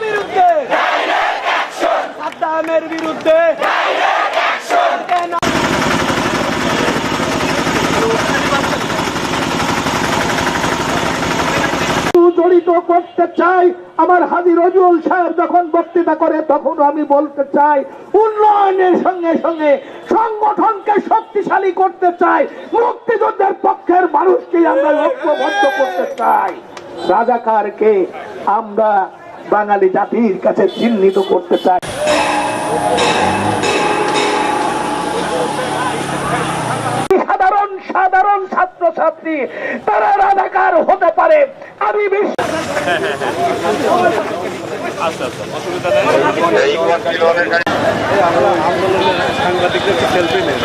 বিরুদ্ধে সাদ্দামের বিরুদ্ধে জড়িত করতে চাই। আমার হাজী নজরুল সাহেব যখন বক্তৃতা করে তখন আমি বলতে চাই উন্নয়নের সঙ্গে সঙ্গে সংগঠনকে শক্তিশালী করতে চাই, মুক্তিযুদ্ধের পক্ষের মানুষকে আমরা ঐক্যবদ্ধ করতে চাই। রাজাকারকে আমরা বাঙালি জাতির কাছে চিহ্নিত করতে চাই। সাধারণ সাধারণ ছাত্রছাত্রী তারা রাজাকার হতে পারে, আমি সাংবাদিকদের সেলফি নেই।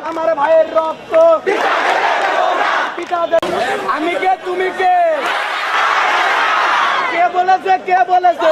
আমার ভাইয়ের রক্ত আমি কে তুমি কে, কে বলেছে কে বলেছে?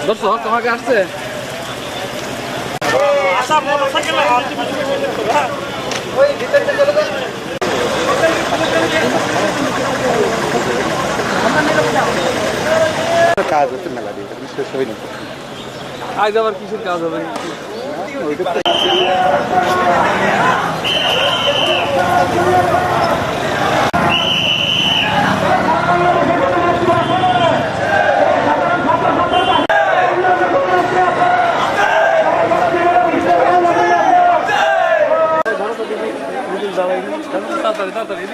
দর্শক তোমাকে আসছে কাজ হচ্ছে মেলা দিয়ে শেষ হয়নি। আজ আবার কিসের কাজ হবে? তাড়াতাড়ি তাড়াতাড়ি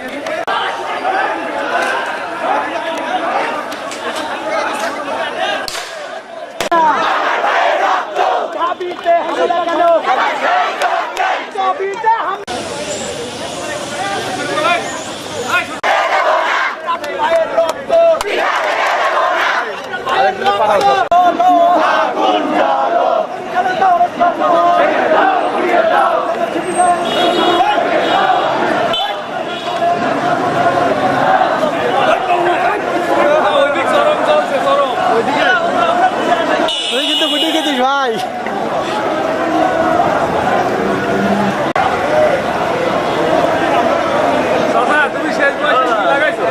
তুমি শেষ বয়সে কি লাগাইছো?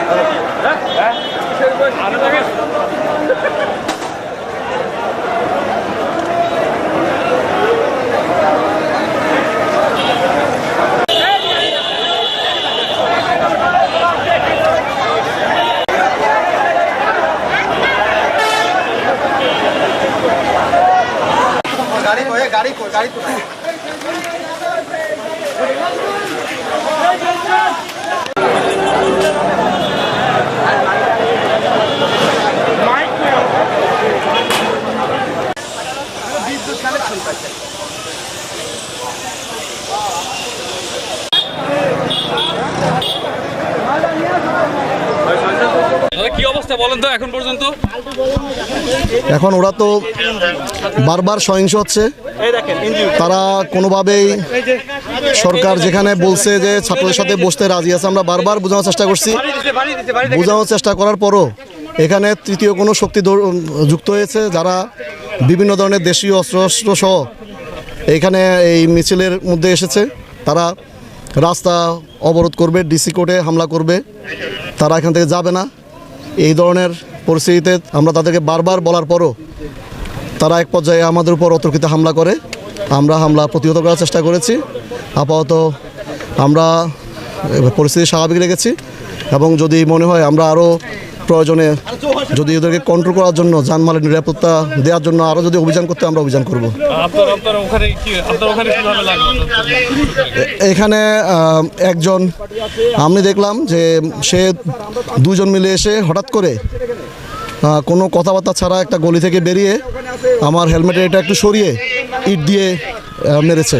হ্যাঁ শেষ বয়সে আরে লাগাইছো? গাড়ি কি অবস্থা বলেন তো এখন পর্যন্ত? এখন ওরা তো বারবার সহিংস হচ্ছে। তারা কোনোভাবেই সরকার যেখানে বলছে যে ছাত্রদের সাথে বসতে রাজি আছে, আমরা বারবার বোঝানোর চেষ্টা করছি। বোঝানোর চেষ্টা করার পরও এখানে তৃতীয় কোনো শক্তি যুক্ত হয়েছে, যারা বিভিন্ন ধরনের দেশীয় অস্ত্র সহ এখানে এই মিছিলের মধ্যে এসেছে। তারা রাস্তা অবরোধ করবে, ডিসি কোর্টে হামলা করবে, তারা এখান থেকে যাবে না। এই ধরনের পরিস্থিতিতে আমরা তাদেরকে বারবার বলার পরও তারা এক পর্যায়ে আমাদের উপর অতর্কিত হামলা করে। আমরা হামলা প্রতিহত করার চেষ্টা করেছি। আপাতত আমরা পরিস্থিতি স্বাভাবিক রেখেছি এবং যদি মনে হয় আমরা আরও প্রয়োজনে যদি এদেরকে কন্ট্রোল করার জন্য জানমালের নিরাপত্তা দেওয়ার জন্য আরও যদি অভিযান করতে আমরা অভিযান করব। এখানে একজন আমি দেখলাম যে সে দুজন মিলে এসে হঠাৎ করে কোনো কথাবার্তা ছাড়া একটা গলি থেকে বেরিয়ে আমার হেলমেটের এটা একটু সরিয়ে ইট দিয়ে মেরেছে।